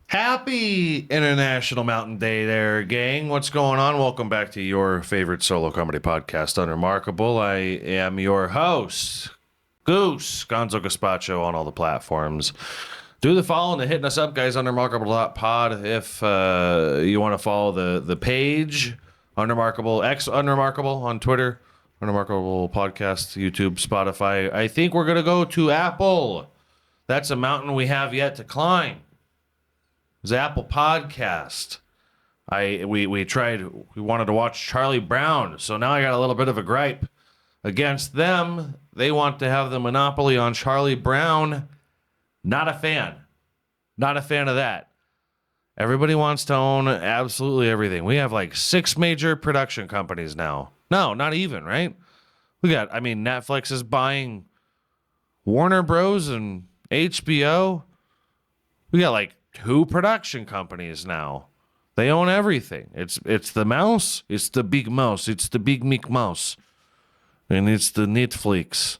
Happy International Mountain Day there, gang. What's going on? Welcome back to your favorite solo comedy podcast, Unremarkable. I am your host, Goose, Gonzo Gaspacho on all the platforms. Do the following and hitting us up, guys, unremarkable.pod. If you want to follow the page, Unremarkable, X Unremarkable on Twitter, Unremarkable Podcast, YouTube, Spotify. I think we're going to go to Apple. That's a mountain we have yet to climb. The Apple Podcast. We wanted to watch Charlie Brown, so now I got a little bit of a gripe against them. They want to have the monopoly on Charlie Brown. Not a fan. Not a fan of that. Everybody wants to own absolutely everything. We have like 6 major production companies now. No, not even, right? Netflix is buying Warner Bros. And HBO. We got like 2 production companies now. They own everything. It's the mouse. It's the big mouse. It's the big Mickey Mouse. And it's the Netflix.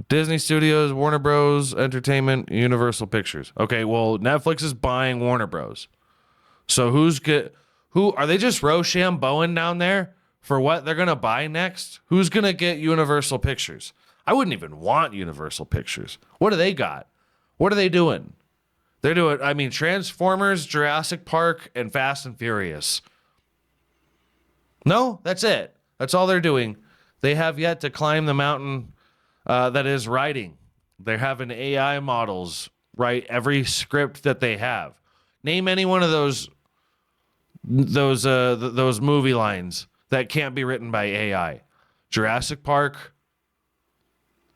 Disney Studios, Warner Bros. Entertainment, Universal Pictures. Okay, well, Netflix is buying Warner Bros. So who are they just Rochambeauing down there for what they're going to buy next? Who's going to get Universal Pictures? I wouldn't even want Universal Pictures. What do they got? What are they doing? They're doing, Transformers, Jurassic Park, and Fast and Furious. No, that's it. That's all they're doing. They have yet to climb the mountain that is writing. They're having AI models write every script that they have. Name any one of those movie lines that can't be written by AI. Jurassic Park,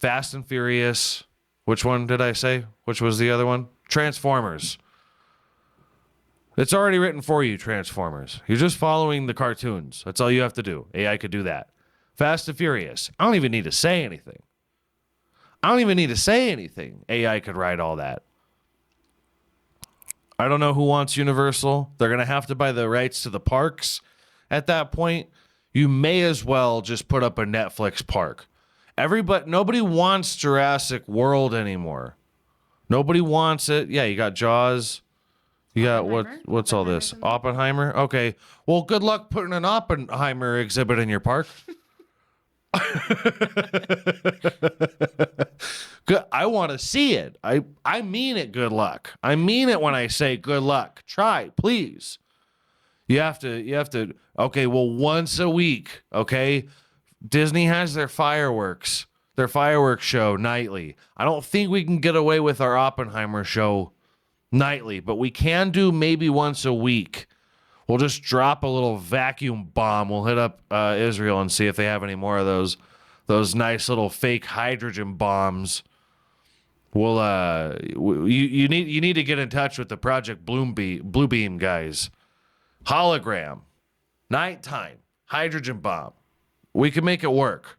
Fast and Furious. Which one did I say? Which was the other one? Transformers. It's already written for you, Transformers. You're just following the cartoons. That's all you have to do. AI could do that. Fast and Furious. I don't even need to say anything. AI could write all that. I don't know who wants Universal. They're going to have to buy the rights to the parks. At that point, you may as well just put up a Netflix park. Nobody wants Jurassic World anymore. Nobody wants it. Yeah, you got Jaws. You got what's all this? Oppenheimer? Okay. Well, good luck putting an Oppenheimer exhibit in your park. Good. I want to see it. I mean it, good luck. I mean it when I say good luck. Try, please. You have to okay, well, once a week, okay? Disney has their fireworks show nightly. I don't think we can get away with our Oppenheimer show nightly, but we can do maybe once a week. We'll just drop a little vacuum bomb. We'll hit up Israel and see if they have any more of those nice little fake hydrogen bombs. We'll you need to get in touch with the Project Bluebeam guys. Hologram, nighttime, hydrogen bomb. We could make it work.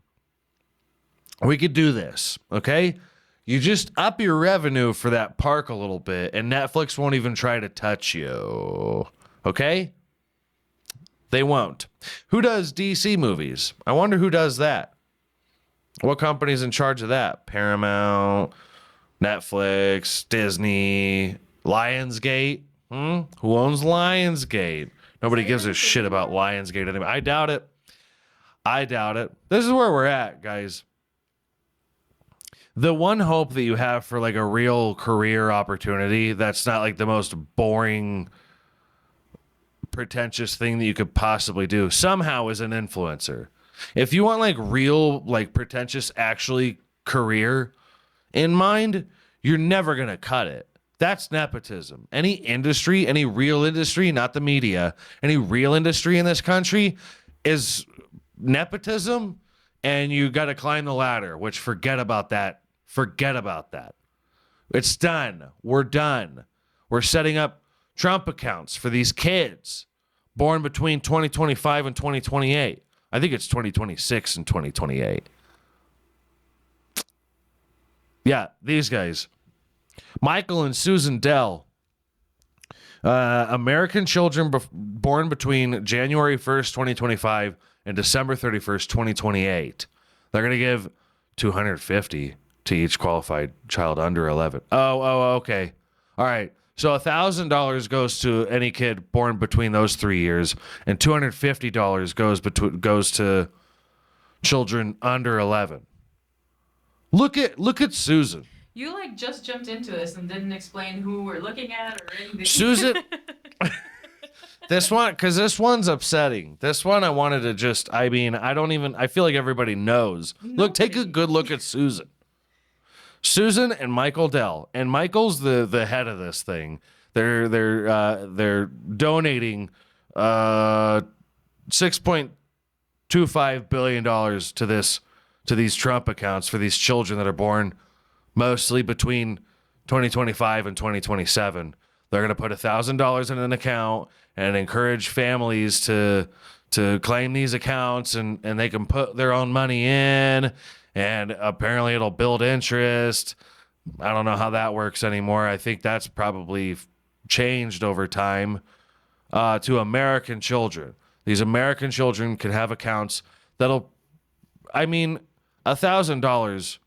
We could do this, okay? You just up your revenue for that park a little bit, and Netflix won't even try to touch you, okay? They won't. Who does DC movies? I wonder who does that. What company's in charge of that? Paramount, Netflix, Disney, Lionsgate? Who owns Lionsgate? Nobody gives a shit about Lionsgate anymore. I doubt it. This is where we're at, guys. The one hope that you have for like a real career opportunity that's not like the most boring, pretentious thing that you could possibly do somehow is an influencer. If you want like real, like pretentious, actually career in mind, you're never going to cut it. That's nepotism. Any industry, any real industry, not the media, any real industry in this country is nepotism, and you got to climb the ladder, which forget about that. It's done. We're done. We're setting up Trump accounts for these kids born between 2025 and 2028. I think it's 2026 and 2028. Yeah, these guys. Michael and Susan Dell. American children born between January 1st, 2025 and December 31st, 2028. They're going to give $250 to each qualified child under 11. Oh, okay. All right. So $1,000 goes to any kid born between those 3 years, and $250 goes to children under 11. Look at Susan. You just jumped into this and didn't explain who we're looking at or anything. Susan. This one's upsetting. This one I wanted to just, I feel like everybody knows. Look, take a good look at Susan. Susan and Michael Dell. And Michael's the head of this thing. They're donating $6.25 billion to these Trump accounts for these children that are born mostly between 2025 and 2027. They're going to put $1,000 in an account and encourage families to claim these accounts, and they can put their own money in, and apparently it'll build interest. I don't know how that works anymore. I think that's probably changed over time to American children. These American children can have accounts $1,000.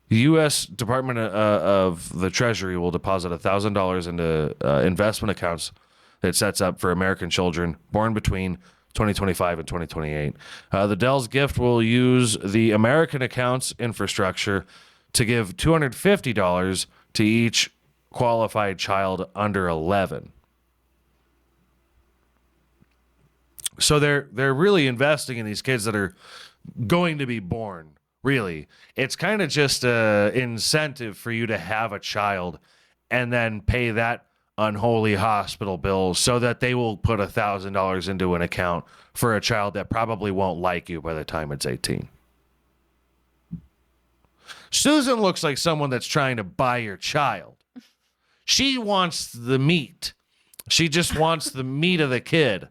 The U.S. Department of the Treasury will deposit $1,000 into investment accounts that it sets up for American children born between 2025 and 2028. The Dell's gift will use the American accounts infrastructure to give $250 to each qualified child under 11. So they're really investing in these kids that are going to be born. Really, it's kind of just an incentive for you to have a child and then pay that unholy hospital bill so that they will put $1,000 into an account for a child that probably won't like you by the time it's 18. Susan looks like someone that's trying to buy your child. She wants the meat. She just wants the meat of the kid.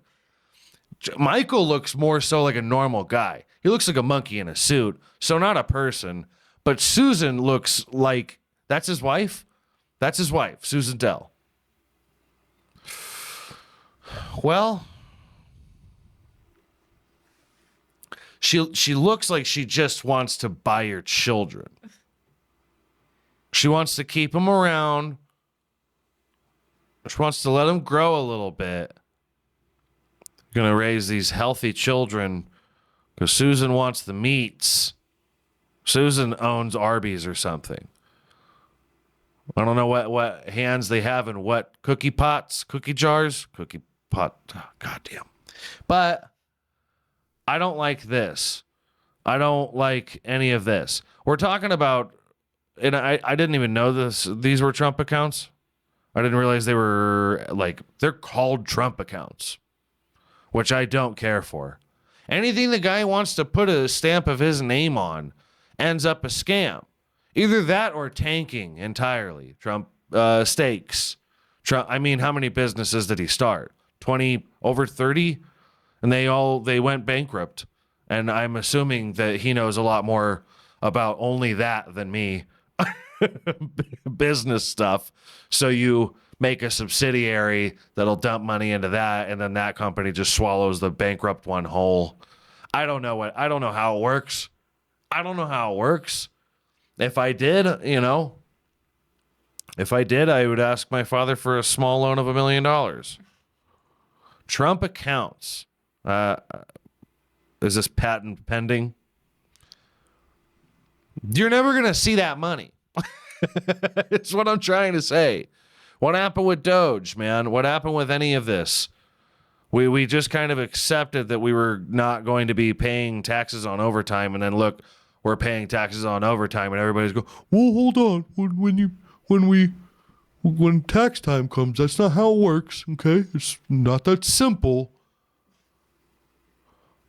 Michael looks more so like a normal guy. He looks like a monkey in a suit, so not a person. But Susan looks like, that's his wife? That's his wife, Susan Dell. Well, she looks like she just wants to buy your children. She wants to keep them around. She wants to let them grow a little bit. Going to raise these healthy children because Susan wants the meats. Susan owns Arby's or something. I don't know what hands they have in what cookie pots, cookie jars, cookie pot. Oh, goddamn. But I don't like this. I don't like any of this. We're talking about, and I didn't even know these were Trump accounts. I didn't realize they were they're called Trump accounts, which I don't care for. Anything the guy wants to put a stamp of his name on ends up a scam. Either that or tanking entirely. Trump steaks. Trump. I mean, how many businesses did he start? 20, over 30? And they went bankrupt. And I'm assuming that he knows a lot more about only that than me. Business stuff. So you make a subsidiary that'll dump money into that, and then that company just swallows the bankrupt one whole. I don't know how it works. If I did, I would ask my father for a small loan of $1 million. Trump accounts. Is this patent pending? You're never going to see that money. It's what I'm trying to say. What happened with Doge, man? What happened with any of this? We just kind of accepted that we were not going to be paying taxes on overtime, and then look, we're paying taxes on overtime, and everybody's going, well, hold on. When tax time comes, that's not how it works, okay? It's not that simple.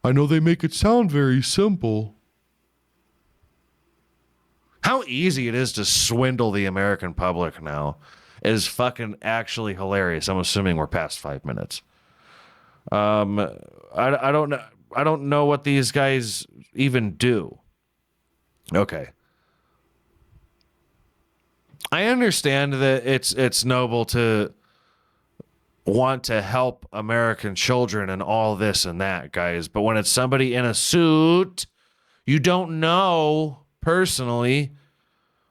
I know they make it sound very simple. How easy it is to swindle the American public now is fucking actually hilarious. I'm assuming we're past 5 minutes. I don't know. I don't know what these guys even do. Okay. I understand that it's noble to want to help American children and all this and that, guys. But when it's somebody in a suit you don't know personally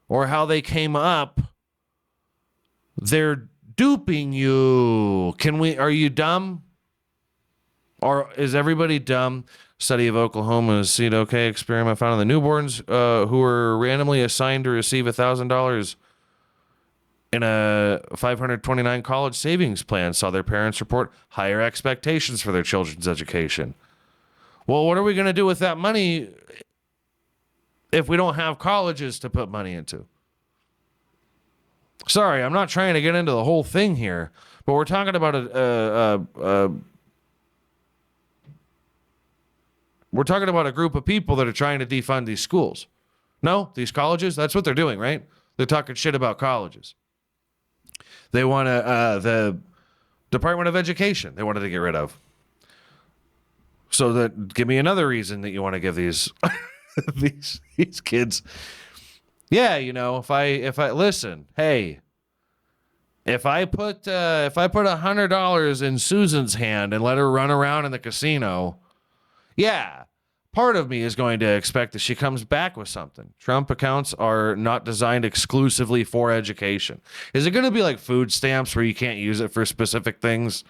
or how they came up, They're duping you. Are you dumb? Or is everybody dumb? Study of Oklahoma's Seed-OK experiment found in the newborns who were randomly assigned to receive $1,000 in a 529 college savings plan saw their parents report higher expectations for their children's education. Well, what are we going to do with that money if we don't have colleges to put money into? Sorry, I'm not trying to get into the whole thing here, but we're talking about a group of people that are trying to defund these schools. No, these colleges, that's what they're doing, right? They're talking shit about colleges. They want to, the Department of Education, they wanted to get rid of. So give me another reason that you want to give these these kids. Yeah, if I listen, hey, if I put $100 in Susan's hand and let her run around in the casino, yeah, part of me is going to expect that she comes back with something. Trump accounts are not designed exclusively for education. Is it going to be like food stamps where you can't use it for specific things?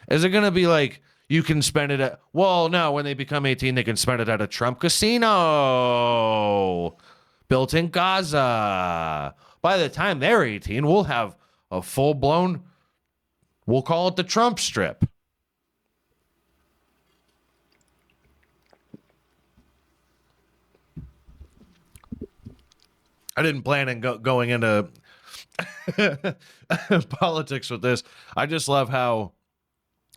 Is it going to be like you can spend it at, well, no, when they become 18, they can spend it at a Trump casino built in Gaza. By the time they're 18, we'll have a full-blown, we'll call it the Trump strip. I didn't plan on going into politics with this. I just love how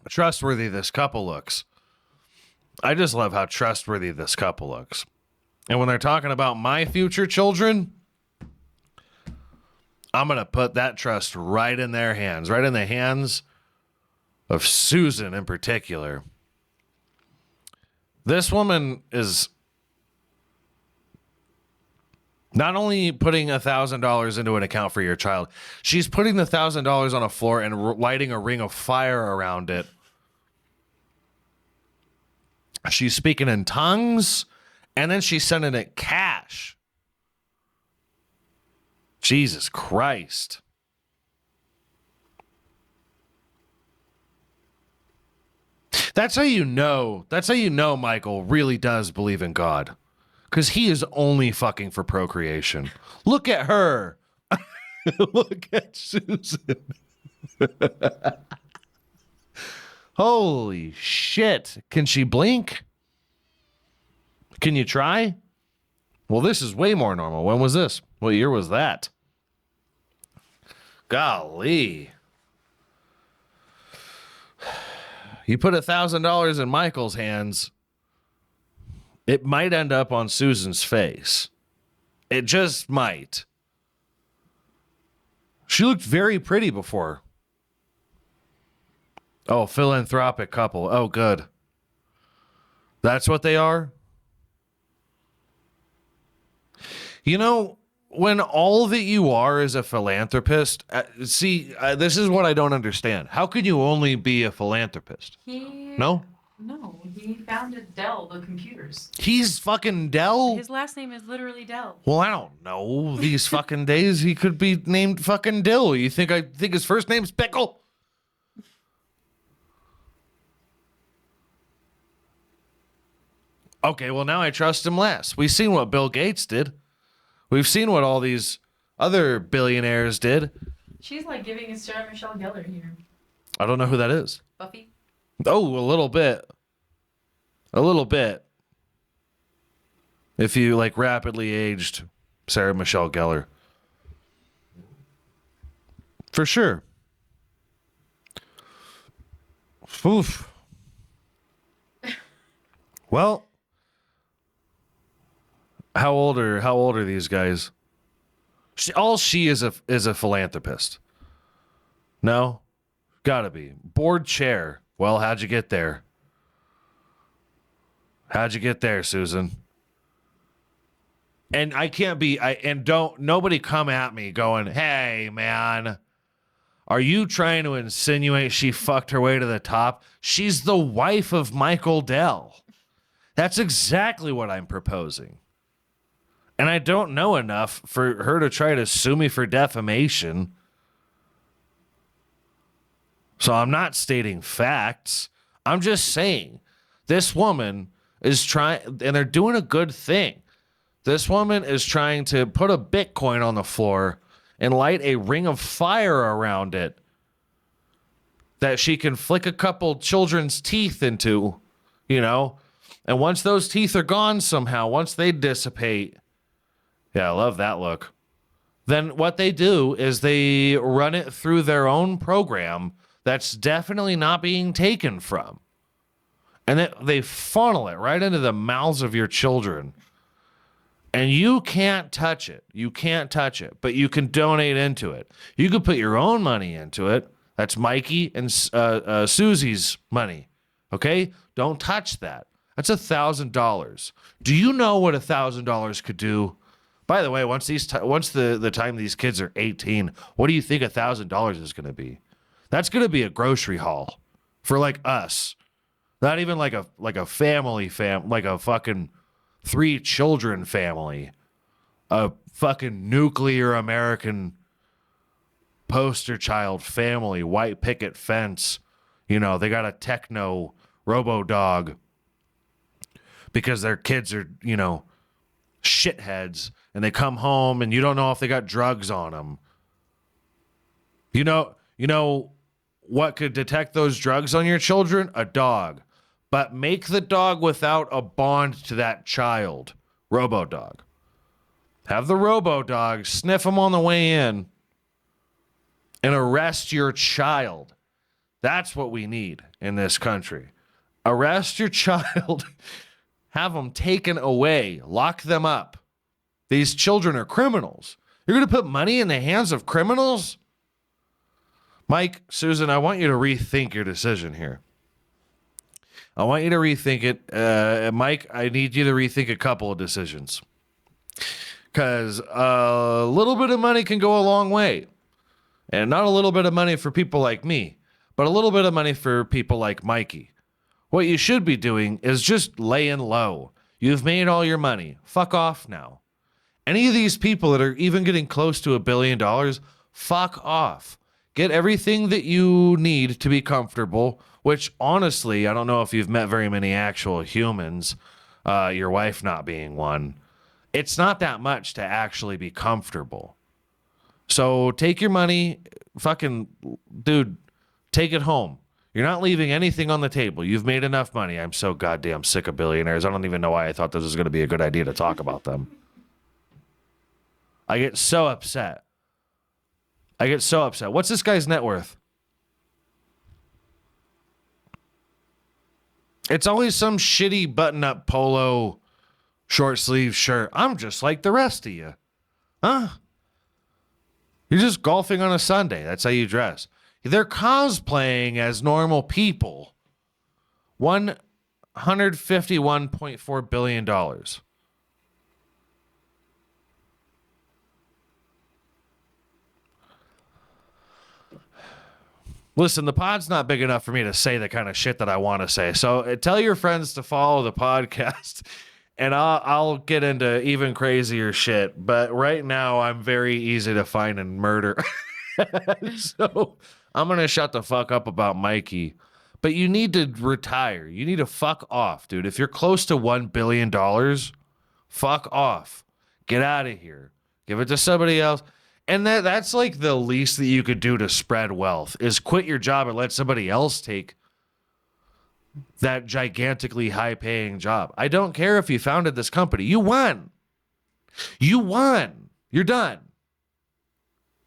trustworthy this couple looks. And when they're talking about my future children, I'm going to put that trust right in their hands, right in the hands of Susan in particular. This woman is not only putting $1,000 into an account for your child, she's putting the $1,000 on a floor and lighting a ring of fire around it. She's speaking in tongues, and then she's sending it cash. Jesus Christ. That's how you know Michael really does believe in God. Because he is only fucking for procreation. Look at her. Look at Susan. Holy shit. Can she blink? Can you try? Well, this is way more normal. When was this? What year was that? Golly. You put $1,000 in Michael's hands, it might end up on Susan's face. It just might. She looked very pretty before. Oh, philanthropic couple. Oh, good. That's what they are? When all that you are is a philanthropist, this is what I don't understand. How could you only be a philanthropist? No, he founded Dell, the computers. He's fucking Dell? His last name is literally Dell. Well, I don't know. These fucking days, he could be named fucking Dill. I think his first name's Pickle? Okay, well, now I trust him less. We've seen what Bill Gates did. We've seen what all these other billionaires did. She's like giving us Sarah Michelle Gellar here. I don't know who that is. Buffy? Oh, a little bit. If you rapidly aged Sarah Michelle Gellar. For sure. Oof. Well, how old are these guys? She is a philanthropist. No? Gotta be. Board chair. Well, how'd you get there? Susan? And I can't be, nobody come at me going, hey, man, are you trying to insinuate she fucked her way to the top? She's the wife of Michael Dell. That's exactly what I'm proposing. And I don't know enough for her to try to sue me for defamation. So I'm not stating facts. I'm just saying this woman is trying, and they're doing a good thing. This woman is trying to put a Bitcoin on the floor and light a ring of fire around it that she can flick a couple children's teeth into, you know? And once those teeth are gone somehow, once they dissipate, yeah, I love that look. Then what they do is they run it through their own program that's definitely not being taken from. And they funnel it right into the mouths of your children. And you can't touch it. You can't touch it, but you can donate into it. You could put your own money into it. That's Mikey and Susie's money. Okay? Don't touch that. That's $1,000. Do you know what $1,000 could do? By the way, once the time these kids are 18, what do you think $1,000 is going to be? That's going to be a grocery haul for like us. Not even like a family like a fucking 3 children family, a fucking nuclear American poster child family, white picket fence. You know, they got a techno robo dog because their kids are, you know, shitheads, and they come home and you don't know if they got drugs on them. You know what could detect those drugs on your children? A dog. But make the dog without a bond to that child. Robo-dog. Have the robo-dog sniff them on the way in and arrest your child. That's what we need in this country. Arrest your child. Have them taken away. Lock them up. These children are criminals. You're going to put money in the hands of criminals? Mike, Susan, I want you to rethink your decision here. I want you to rethink it. Mike, I need you to rethink a couple of decisions. Because a little bit of money can go a long way. And not a little bit of money for people like me, but a little bit of money for people like Mikey. What you should be doing is just laying low. You've made all your money. Fuck off now. Any of these people that are even getting close to $1 billion, fuck off. Get everything that you need to be comfortable, which honestly, I don't know if you've met very many actual humans, your wife not being one. It's not that much to actually be comfortable. So take your money, fucking, dude, take it home. You're not leaving anything on the table. You've made enough money. I'm so goddamn sick of billionaires. I don't even know why I thought this was going to be a good idea to talk about them. I get so upset. What's this guy's net worth? It's always some shitty button-up polo short sleeve shirt. I'm just like the rest of you. Huh? You're just golfing on a Sunday. That's how you dress. They're cosplaying as normal people. $151.4 billion. Listen, the pod's not big enough for me to say the kind of shit that I want to say. So tell your friends to follow the podcast, and I'll get into even crazier shit. But right now, I'm very easy to find and murder. So I'm going to shut the fuck up about Mikey. But you need to retire. You need to fuck off, dude. If you're close to $1 billion, fuck off. Get out of here. Give it to somebody else. And that's like the least that you could do to spread wealth is quit your job and let somebody else take that gigantically high-paying job. I don't care if you founded this company. You won. You won. You're done.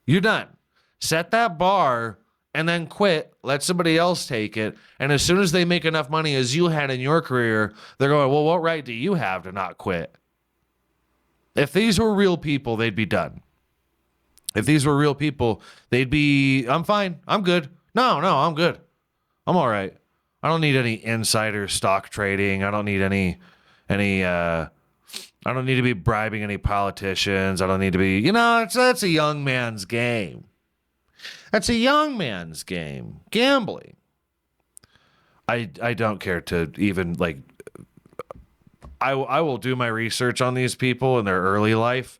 You're done. Set that bar and then quit. Let somebody else take it. And as soon as they make enough money as you had in your career, they're going, well, what right do you have to not quit? If these were real people, they'd be done. If these were real people, they'd be, I'm fine. I'm good. No, I'm good. I'm all right. I don't need any insider stock trading. I don't need I don't need to be bribing any politicians. I don't need to be, that's a young man's game. That's a young man's game. Gambling. I don't care to even I will do my research on these people in their early life.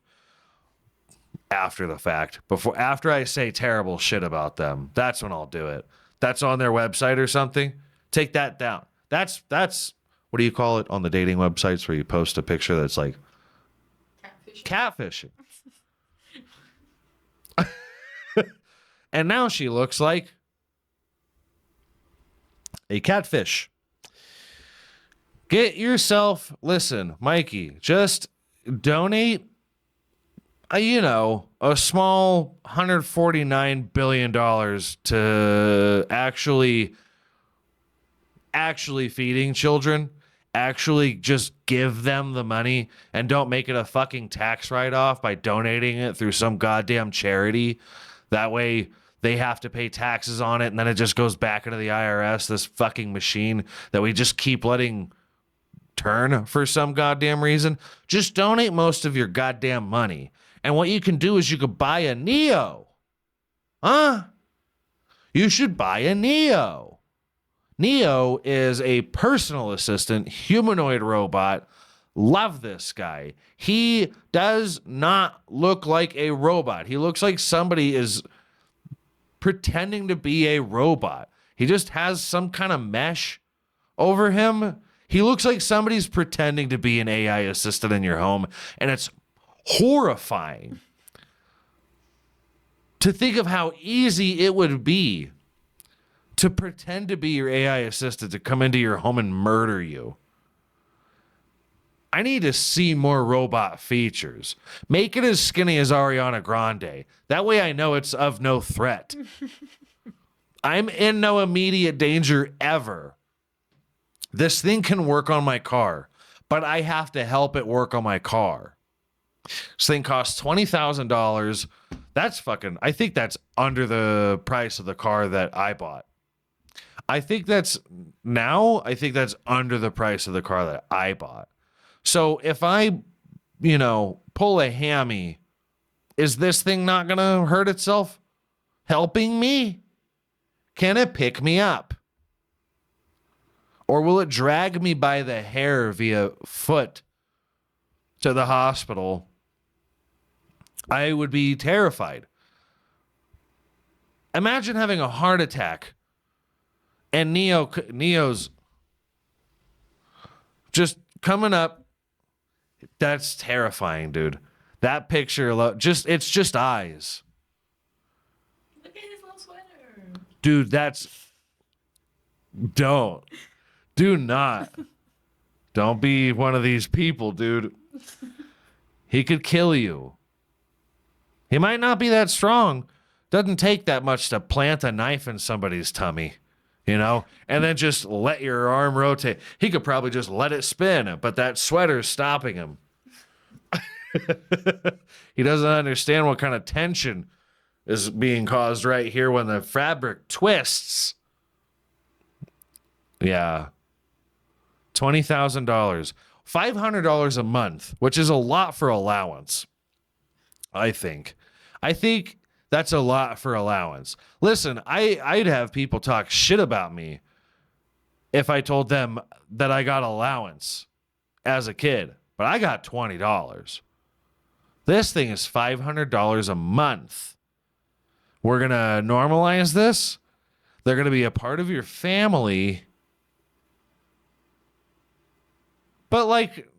After the fact, after I say terrible shit about them, that's when I'll do it. that's on their website or something, take that down. That's what do you call it on the dating websites where you post a picture that's like catfishing. And now she looks like a catfish. Get yourself, listen, Mikey, just donate a small $149 billion to actually feeding children, actually just give them the money and don't make it a fucking tax write-off by donating it through some goddamn charity. That way they have to pay taxes on it and then it just goes back into the IRS, this fucking machine that we just keep letting turn for some goddamn reason. Just donate most of your goddamn money. And what you can do is you could buy a Neo. Huh? You should buy a Neo. Neo is a personal assistant, humanoid robot. Love this guy. He does not look like a robot. He looks like somebody is pretending to be a robot. He just has some kind of mesh over him. He looks like somebody's pretending to be an AI assistant in your home, and it's horrifying to think of how easy it would be to pretend to be your AI assistant to come into your home and murder you. I need to see more robot features. Make it as skinny as Ariana Grande. That way I know it's of no threat. I'm in no immediate danger ever. This thing can work on my car, but I have to help it work on my car. This thing costs $20,000. I think that's under the price of the car that I bought. I think that's under the price of the car that I bought. So if I, pull a hammy, is this thing not going to hurt itself helping me? Can it pick me up? Or will it drag me by the hair via foot to the hospital? I would be terrified. Imagine having a heart attack and Neo's just coming up. That's terrifying, dude. That picture, it's just eyes. Look at his little sweater. Dude, do not. Don't be one of these people, dude. He could kill you. He might not be that strong. Doesn't take that much to plant a knife in somebody's tummy, and then just let your arm rotate. He could probably just let it spin, but that sweater's stopping him. He doesn't understand what kind of tension is being caused right here when the fabric twists. Yeah. $20,000. $500 a month, which is a lot for allowance, I think. I think that's a lot for allowance. Listen, I'd have people talk shit about me if I told them that I got allowance as a kid, but I got $20. This thing is $500 a month. We're going to normalize this. They're going to be a part of your family. But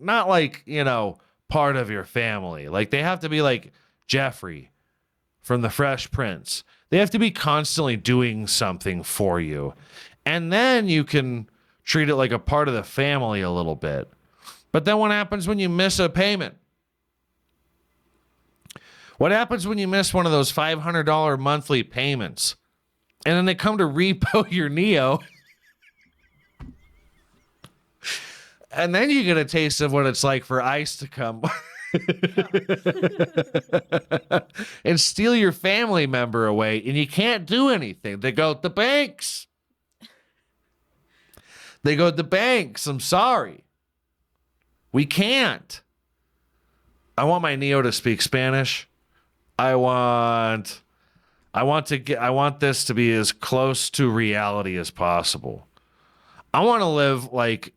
not part of your family. They have to be like Jeffrey from The Fresh Prince. They have to be constantly doing something for you. And then you can treat it like a part of the family a little bit. But then what happens when you miss a payment? What happens when you miss one of those $500 monthly payments? And then they come to repo your Neo. And then you get a taste of what it's like for ICE to come and steal your family member away, and you can't do anything. They go, the banks. I'm sorry. We can't. I want my Neo to speak Spanish. I want this to be as close to reality as possible. I want to live like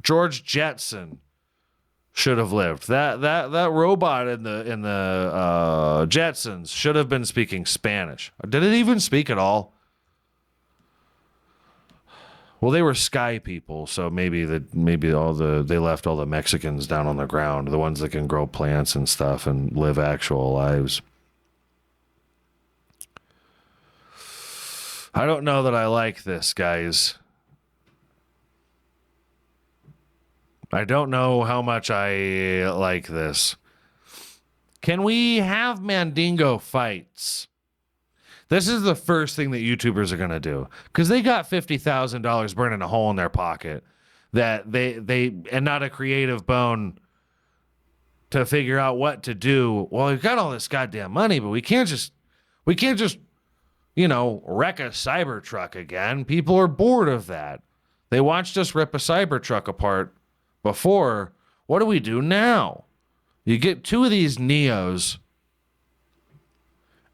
George Jetson should have lived. That robot in the Jetsons should have been speaking Spanish. Did it even speak at all? Well, they were sky people, so maybe they left all the Mexicans down on the ground, the ones that can grow plants and stuff and live actual lives. I don't know that I like this, guys. I don't know how much I like this. Can we have Mandingo fights? This is the first thing that YouTubers are going to do, because they got $50,000 burning a hole in their pocket that they and not a creative bone to figure out what to do. Well, we've got all this goddamn money, but we can't just wreck a Cybertruck again. People are bored of that. They watched us rip a Cybertruck apart before. What do we do now? You get two of these Neos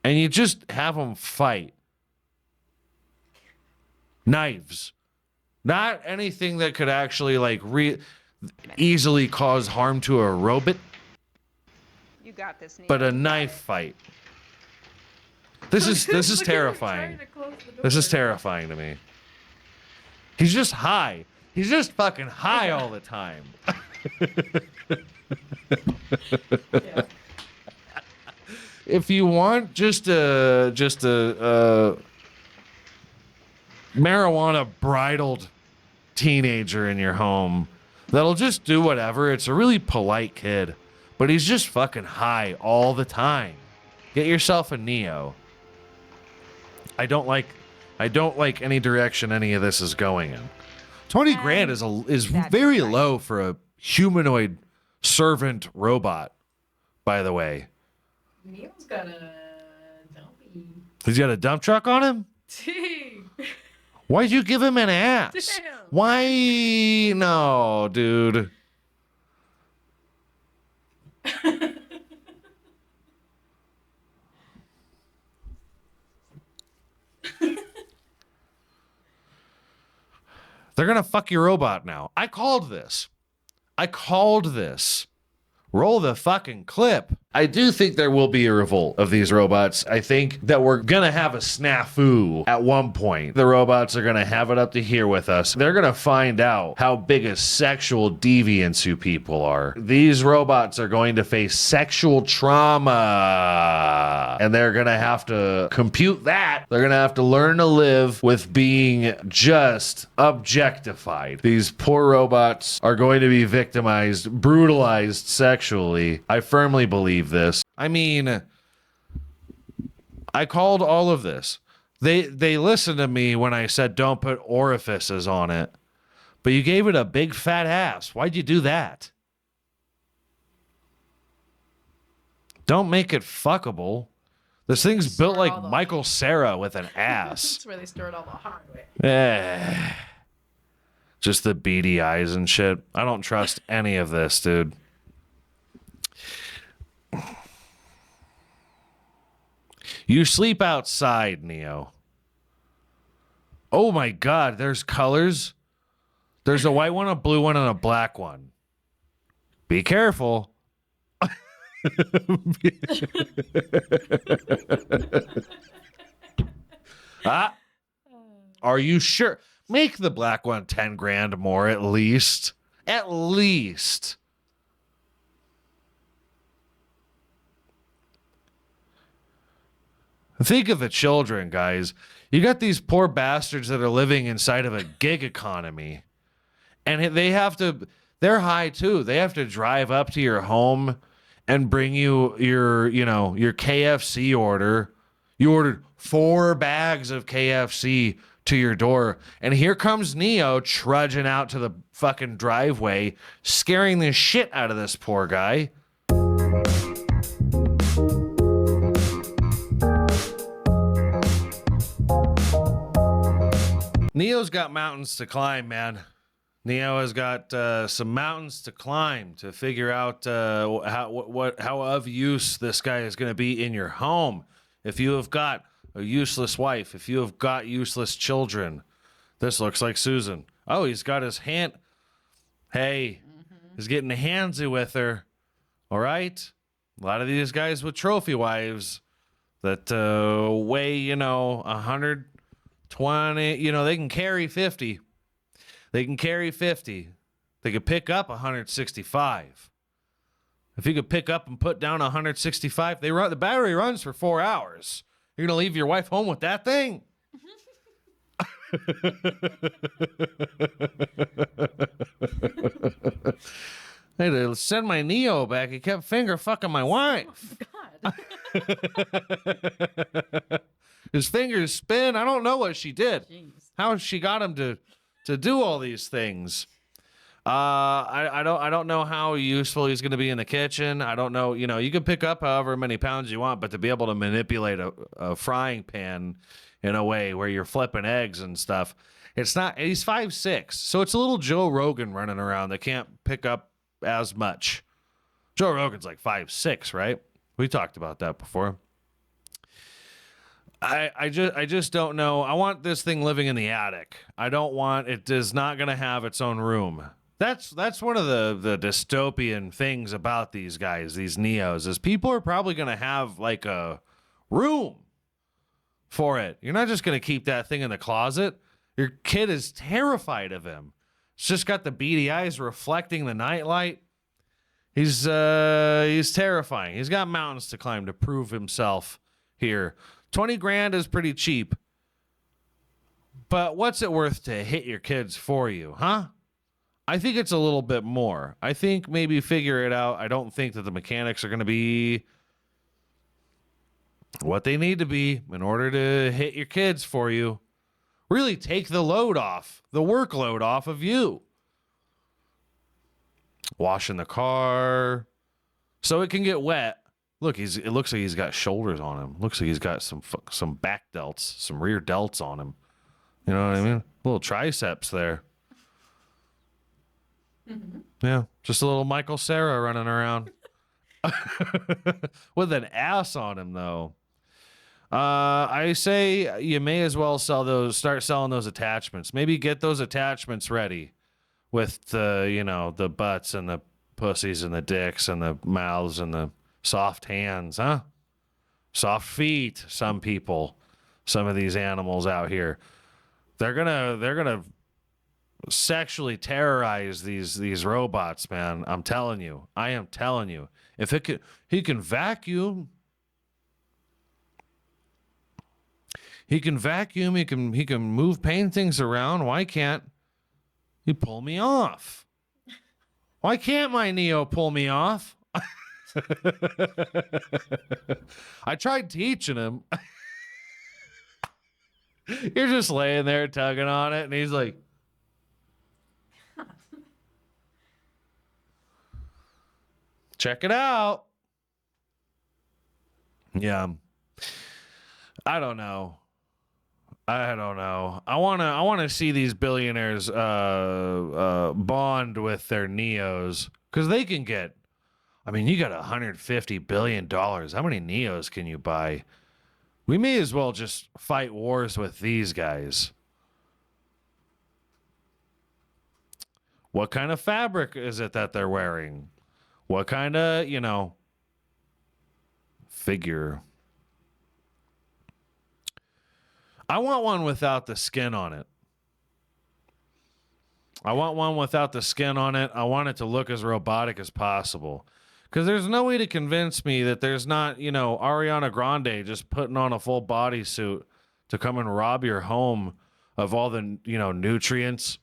and you just have them fight. Knives. Not anything that could actually easily cause harm to a robot. You got this, Neo. But a knife fight. This is terrifying. This is terrifying to me. He's just high. He's just fucking high all the time. Yeah. If you want just a marijuana bridled teenager in your home that'll just do whatever, it's a really polite kid, but he's just fucking high all the time. Get yourself a Neo. I don't like any direction any of this is going in. 20 grand is very low for a humanoid servant robot, by the way. Neil's got a dumpy. He's got a dump truck on him? Why'd you give him an ass? Damn. Why? No, dude. They're going to fuck your robot now. I called this. Roll the fucking clip. I do think there will be a revolt of these robots. I think that we're going to have a snafu at one point. The robots are going to have it up to here with us. They're going to find out how big a sexual deviance you people are. These robots are going to face sexual trauma, and they're going to have to compute that. They're going to have to learn to live with being just objectified. These poor robots are going to be victimized, brutalized sexually. I firmly believe this. I mean, I called all of this. They listened to me when I said don't put orifices on it, but you gave it a big fat ass. Why'd you do that? Don't make it fuckable. This thing's built like Michael Cera with an ass. That's where they stored all the hardware. Just the beady eyes and shit. I don't trust any of this, dude. You sleep outside, Neo. Oh my God, there's colors. There's a white one, a blue one, and a black one. Be careful. Are you sure? Make the black one 10 grand more at least. At least. Think of the children, guys. You got these poor bastards that are living inside of a gig economy. And they're high too. They have to drive up to your home and bring you your KFC order. You ordered 4 bags of KFC to your door. And here comes Neo trudging out to the fucking driveway, scaring the shit out of this poor guy. Neo's got mountains to climb, man. Neo has got some mountains to climb to figure out how of use this guy is going to be in your home. If you have got a useless wife, if you have got useless children, this looks like Susan. Oh, he's got his hand. Hey, he's getting handsy with her. All right. A lot of these guys with trophy wives that weigh, 120, they can carry 50. They can carry 50. They could pick up 165. If you could pick up and put down 165, the battery runs for 4 hours. You're going to leave your wife home with that thing? Hey, to send my Neo back. He kept finger fucking my wife. God. His fingers spin. I don't know what she did. Jeez. How she got him to do all these things. I don't know how useful he's going to be in the kitchen. I don't know. You know, you can pick up however many pounds you want, but to be able to manipulate a frying pan in a way where you're flipping eggs and stuff, it's not. He's 5'6", so it's a little Joe Rogan running around that can't pick up as much. Joe Rogan's like 5'6", right? We talked about that before. I just don't know. I want this thing living in the attic. I don't want it. Is not going to have its own room. That's one of the dystopian things about these guys, these Neos, is people are probably going to have like a room for it. You're not just going to keep that thing in the closet. Your kid is terrified of him. It's just got the beady eyes reflecting the nightlight. He's terrifying. He's got mountains to climb to prove himself here. 20 grand is pretty cheap. But what's it worth to hit your kids for you, huh? I think it's a little bit more. I think maybe figure it out. I don't think that the mechanics are going to be what they need to be in order to hit your kids for you. Really take the load off, the workload off of you. Washing the car so it can get wet. Look, it looks like he's got shoulders on him. Looks like he's got some back delts, some rear delts on him. You know what I mean? Little triceps there. Mm-hmm. Yeah, just a little Michael Cera running around with an ass on him, though. I say you may as well start selling those attachments. Maybe get those attachments ready with the butts and the pussies and the dicks and the mouths and the soft hands, huh? Soft feet. Some people, some of these animals out here, they're gonna sexually terrorize these robots, man. I'm telling you. I am telling you. If he can vacuum. He can vacuum. He can move paintings around. Why can't he pull me off? Why can't my Neo pull me off? I tried teaching him. You're just laying there tugging on it, and he's like, check it out. Yeah. I don't know. I want to see these billionaires bond with their Neos, because they can get. I mean, you got $150 billion. How many Neos can you buy? We may as well just fight wars with these guys. What kind of fabric is it that they're wearing? What kind of, figure? I want one without the skin on it. I want one without the skin on it. I want it to look as robotic as possible. Because there's no way to convince me that there's not, Ariana Grande just putting on a full bodysuit to come and rob your home of all the, nutrients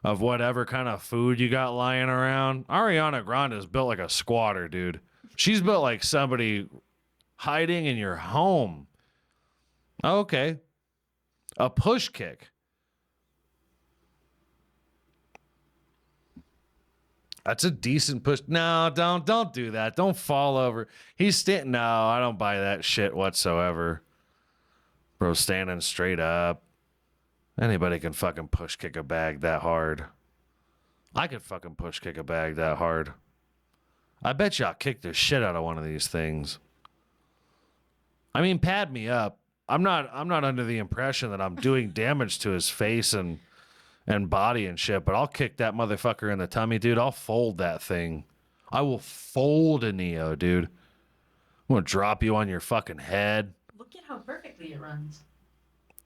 of whatever kind of food you got lying around. Ariana Grande is built like a squatter, dude. She's built like somebody hiding in your home. Okay. A push kick. That's a decent push. No, don't do that. Don't fall over. No, I don't buy that shit whatsoever. Bro, standing straight up. Anybody can fucking push kick a bag that hard. I could fucking push kick a bag that hard. I bet you I'll kick the shit out of one of these things. I mean, pad me up. I'm not under the impression that I'm doing damage to his face and body and shit, but I'll kick that motherfucker in the tummy, dude. I'll fold that thing. I will fold a Neo, dude. I'm gonna drop you on your fucking head. Look at how perfectly it runs.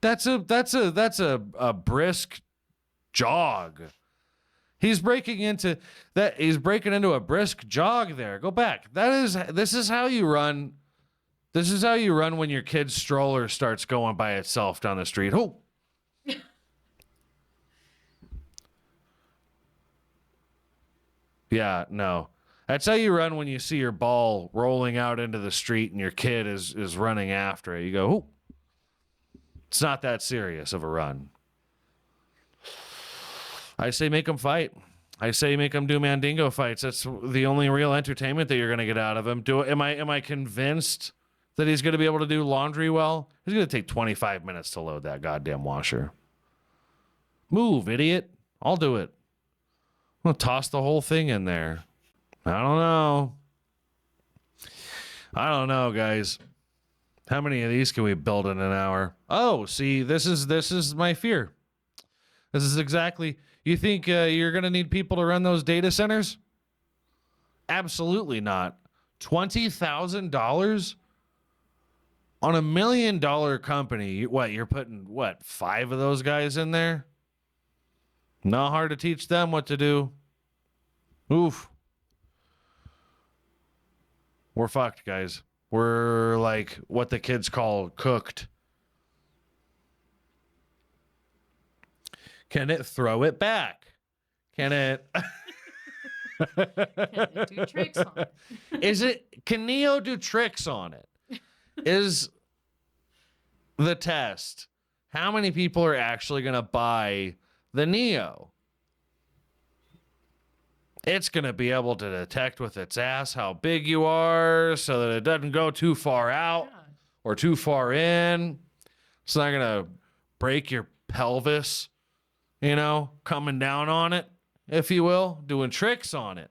That's a brisk jog. He's breaking into that. He's breaking into a brisk jog there. Go back. This is how you run. This is how you run when your kid's stroller starts going by itself down the street. Oh. Yeah, no. That's how you run when you see your ball rolling out into the street and your kid is running after it. You go, oh. It's not that serious of a run. I say make them fight. I say make them do Mandingo fights. That's the only real entertainment that you're going to get out of him. Am I convinced that he's going to be able to do laundry well? He's going to take 25 minutes to load that goddamn washer. Move, idiot. I'll do it. I'm going to toss the whole thing in there. I don't know, guys. How many of these can we build in an hour? Oh, see, this is my fear. This is exactly... You think you're going to need people to run those data centers? Absolutely not. $20,000 on $1 million company. What, you're putting, 5 of those guys in there? Not hard to teach them what to do. Oof. We're fucked, guys. We're like what the kids call cooked. Can it throw it back? Can it... Can it do tricks on it? Can Neo do tricks on it? Is the test. How many people are actually going to buy the Neo? It's going to be able to detect with its ass how big you are so that it doesn't go too far out or too far in. It's not going to break your pelvis, coming down on it, if you will, doing tricks on it.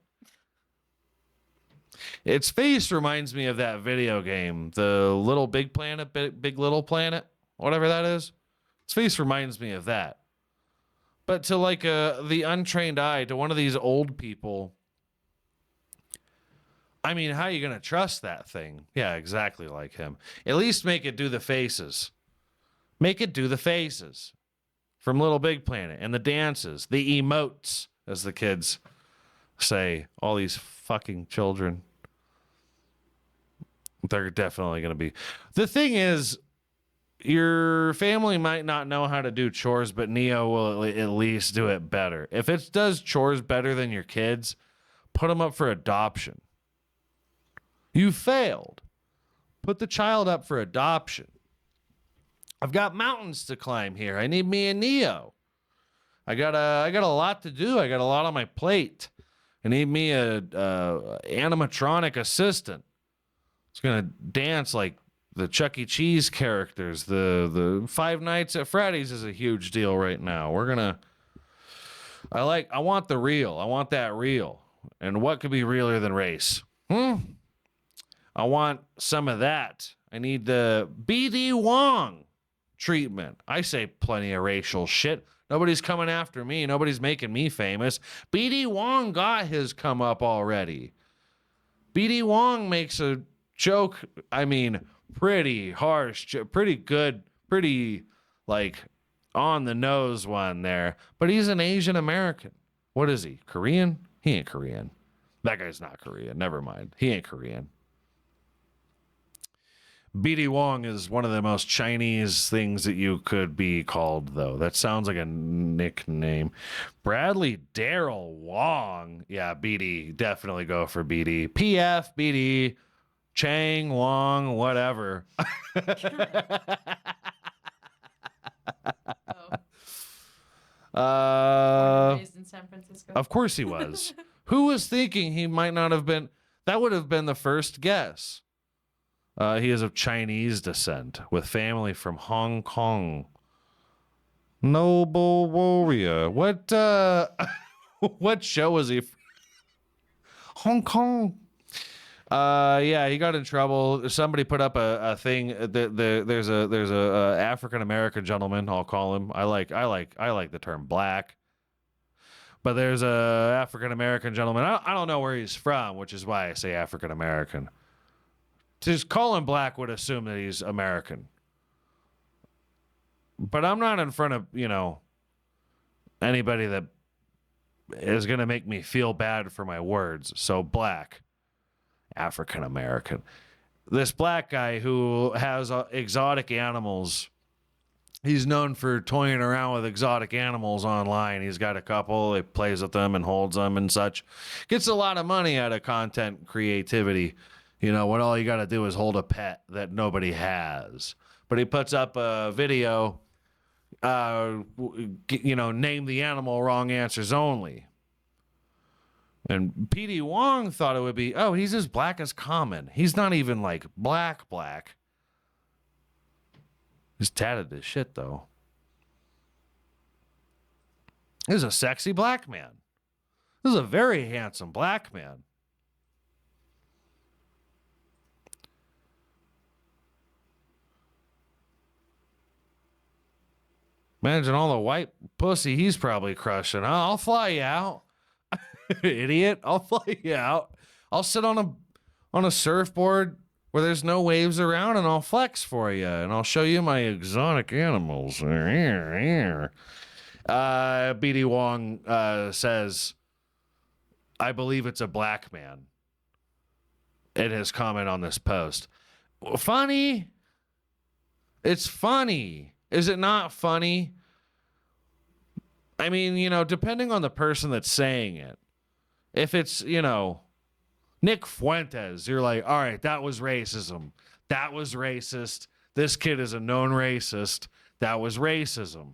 Its face reminds me of that video game, the Little Big Planet, Big Little Planet, whatever that is. Its face reminds me of that. But to like the untrained eye, to one of these old people, I mean, how are you going to trust that thing? Yeah, exactly like him. At least make it do the faces. Make it do the faces from Little Big Planet and the dances, the emotes, as the kids say. All these fucking children. They're definitely going to be. The thing is, your family might not know how to do chores, but Neo will at least do it better. If it does chores better than your kids, put them up for adoption. You failed. Put the child up for adoption. I've got mountains to climb here. I need me a Neo. I got a lot to do. I got a lot on my plate. I need me a animatronic assistant. It's gonna dance like the Chuck E. Cheese characters. The Five Nights at Freddy's is a huge deal right now. I want the real. I want that real. And what could be realer than race? I want some of that. I need the BD Wong treatment. I say plenty of racial shit. Nobody's coming after me. Nobody's making me famous. BD Wong got his come up already. BD Wong makes a joke, pretty harsh, pretty good, pretty like on the nose one there. But he's an Asian American. What is he? Korean? He ain't Korean. That guy's not Korean. Never mind. He ain't Korean. BD Wong is one of the most Chinese things that you could be called, though. That sounds like a nickname. Bradley Daryl Wong. Yeah, BD. Definitely go for BD. PF, BD, Chang, Wong, whatever. Born and raised in San Francisco. Of course he was. Who was thinking he might not have been? That would have been the first guess. He is of Chinese descent with family from Hong Kong. Noble warrior. What what show was he from? Hong Kong. Yeah, he got in trouble. Somebody put up a thing. There's a African American gentleman. I'll call him. I like the term black. But there's a African American gentleman. I don't know where he's from, which is why I say African American. To just call him black would assume that he's American. But I'm not in front of, anybody that is going to make me feel bad for my words. So black, African American. This black guy who has exotic animals. He's known for toying around with exotic animals online. He's got a couple. He plays with them and holds them and such. Gets a lot of money out of content creativity. You know, when all you got to do is hold a pet that nobody has. But he puts up a video, name the animal, wrong answers only. And PD Wong thought it would be, oh, he's as black as common. He's not even like black. He's tatted as shit, though. This is a sexy black man. This is a very handsome black man. Imagine all the white pussy he's probably crushing. I'll fly you out. Idiot. I'll fly you out. I'll sit on a surfboard where there's no waves around, and I'll flex for you, and I'll show you my exotic animals. BD Wong says, I believe it's a black man in his comment on this post. Funny? It's funny. Is it not funny? I mean, depending on the person that's saying it. If it's, Nick Fuentes, you're like, all right, that was racism. That was racist. This kid is a known racist. That was racism.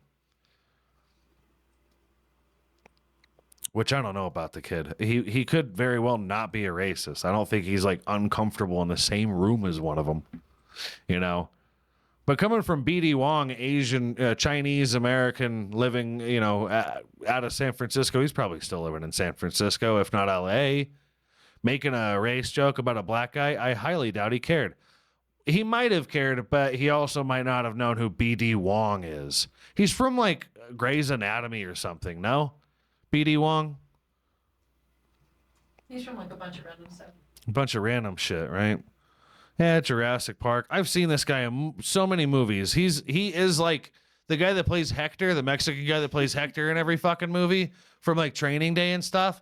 Which I don't know about the kid. He could very well not be a racist. I don't think he's like uncomfortable in the same room as one of them. But coming from BD Wong, Asian, Chinese American, living, out of San Francisco, he's probably still living in San Francisco, if not LA, making a race joke about a black guy, I highly doubt he cared. He might have cared, but he also might not have known who BD Wong is. He's from like Grey's Anatomy or something, no? BD Wong? He's from like a bunch of random stuff. A bunch of random shit, right? Yeah, Jurassic Park. I've seen this guy in so many movies. He is like the guy that plays Hector, the Mexican guy that plays Hector in every fucking movie from like Training Day and stuff.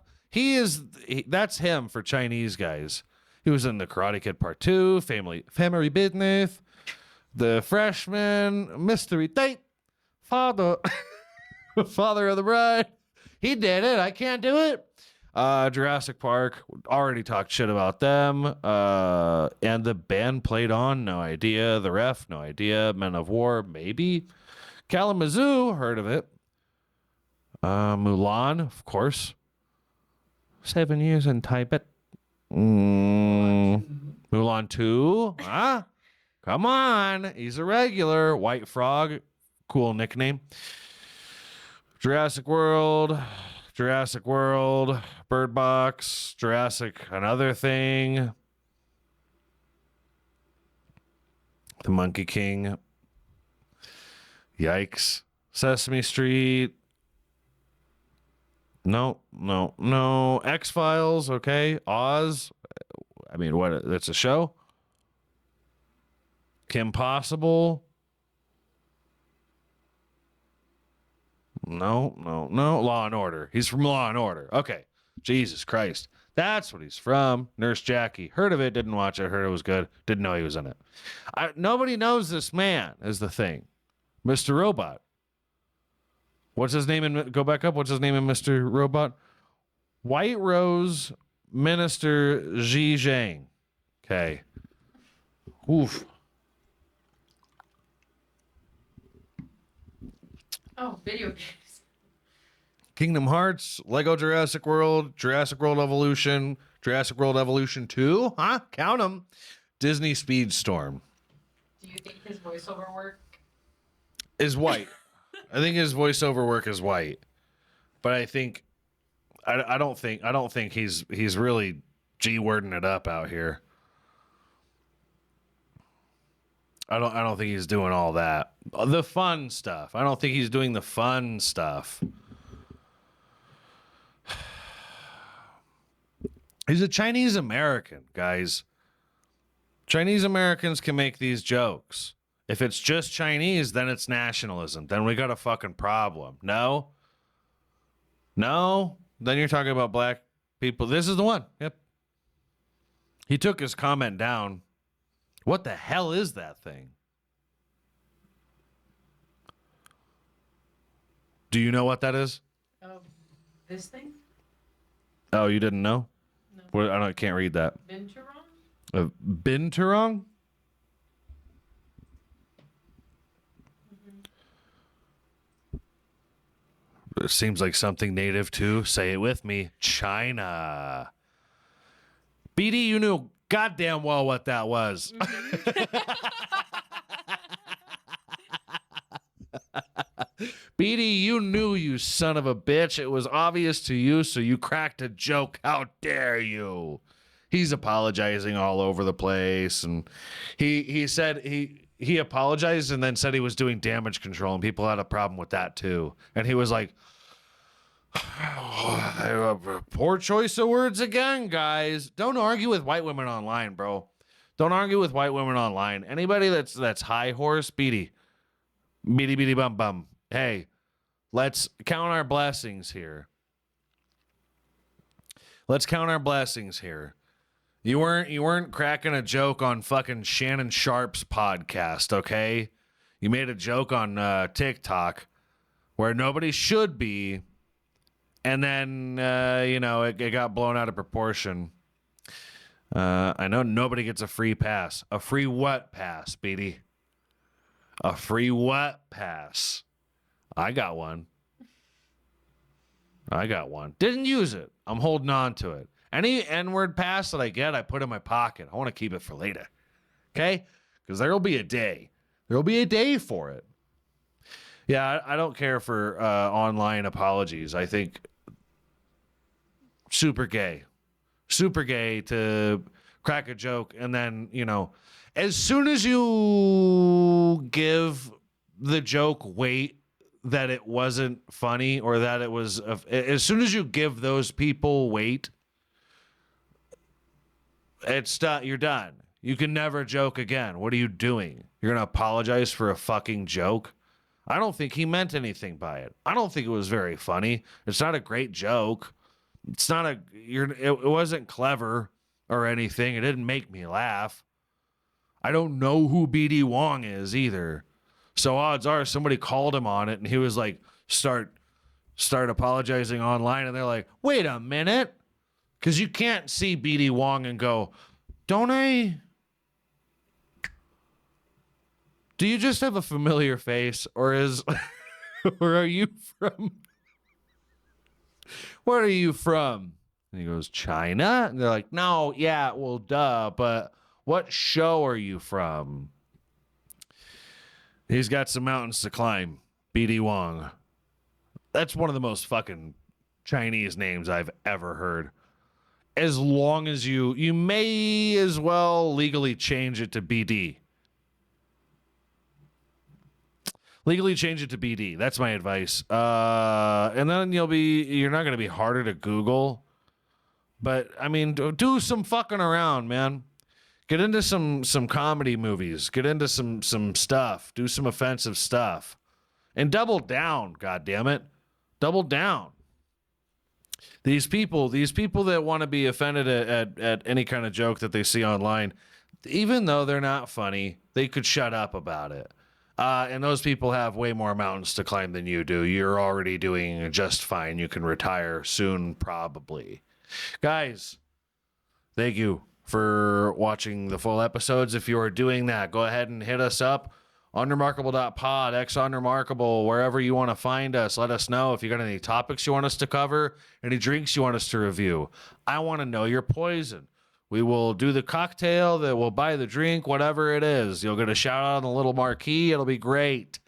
That's him for Chinese guys. He was in The Karate Kid Part 2, Family Business, The Freshman, Mystery Date, Father of the Bride. He did it. I can't do it. Jurassic Park, already talked shit about them. And the band played on, no idea. The Ref, no idea. Men of War, maybe. Kalamazoo, heard of it. Mulan, of course. 7 years in Tibet. Mulan 2, huh? Come on, he's a regular. White Frog, cool nickname. Jurassic World, Bird Box, Jurassic Another Thing, The Monkey King, yikes, Sesame Street, no, X-Files, okay, Oz, I mean, what, that's a show? Kim Possible, No. Law and Order. He's from Law and Order. Okay. Jesus Christ. That's what he's from. Nurse Jackie. Heard of it. Didn't watch it. Heard it was good. Didn't know he was in it. Nobody knows this man is the thing. Mr. Robot. What's his name? Go back up. What's his name in Mr. Robot? White Rose Minister Xi Zhang. Okay. Oof. Oh, video games. Kingdom Hearts, Lego Jurassic World Evolution, Jurassic World Evolution 2, huh? Count them. Disney Speedstorm. Do you think his voiceover work is white? I think his voiceover work is white, but I don't think he's really G-wording it up out here. I don't think he's doing all that. The fun stuff. I don't think he's doing the fun stuff. He's a Chinese American, guys. Chinese Americans can make these jokes. If it's just Chinese, then it's nationalism. Then we got a fucking problem. No? No, then you're talking about black people. This is the one. Yep. He took his comment down. What the hell is that thing? Do you know what that is? Oh, this thing? Oh, you didn't know? No. What, I can't read that. Binturong? Binturong? It seems like something native to, say it with me, China. BD, you knew goddamn well what that was. BD, you knew, you son of a bitch. It was obvious to you, so you cracked a joke. How dare you? He's apologizing all over the place, and he said he apologized and then said he was doing damage control, and people had a problem with that too. And he was like, poor choice of words again, guys. Don't argue with white women online, bro. Don't argue with white women online. Anybody that's high horse, beady bum bum. Hey, let's count our blessings here. Let's count our blessings here. You weren't cracking a joke on fucking Shannon Sharp's podcast, okay? You made a joke on TikTok where nobody should be, and then it got blown out of proportion. I know nobody gets a free pass. A free what pass, Beatty? A free what pass? I got one. Didn't use it. I'm holding on to it. Any N-word pass that I get, I put in my pocket. I want to keep it for later. Okay? Because there will be a day. There will be a day for it. Yeah, I don't care for online apologies. I think super gay. Super gay to crack a joke and then, as soon as you give the joke weight that it wasn't funny or that it was, as soon as you give those people weight, it's done. You're done. You can never joke again. What are you doing? You're going to apologize for a fucking joke? I don't think he meant anything by it. I don't think it was very funny. It's not a great joke. It's not it wasn't clever or anything. It didn't make me laugh. I don't know who BD Wong is either. So odds are somebody called him on it and he was like, start apologizing online. And they're like, wait a minute. Because you can't see BD Wong and go, do you just have a familiar face, or or are you from, where are you from? And he goes, China? And they're like, no, yeah, well, duh, but what show are you from? He's got some mountains to climb, BD Wong. That's one of the most fucking Chinese names I've ever heard. As long as you may as well legally change it to BD. Legally change it to BD. That's my advice. And then you're not going to be harder to Google. But, I mean, do some fucking around, man. Get into some comedy movies. Get into some stuff. Do some offensive stuff. And double down, goddammit. Double down. These people that want to be offended at any kind of joke that they see online, even though they're not funny, they could shut up about it. And those people have way more mountains to climb than you do. You're already doing just fine. You can retire soon, probably. Guys, thank you for watching the full episodes. If you are doing that, go ahead and hit us up. Unremarkable.pod, Unremarkable, wherever you want to find us. Let us know if you got any topics you want us to cover, any drinks you want us to review. I want to know your poison. We will do the cocktail, that we'll buy the drink, whatever it is. You'll get a shout out on the little marquee. It'll be great.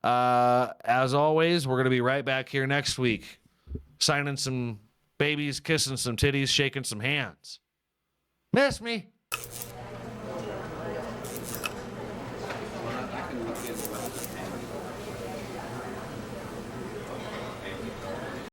As always, we're going to be right back here next week, signing some babies, kissing some titties, shaking some hands. Miss me? I can look into it.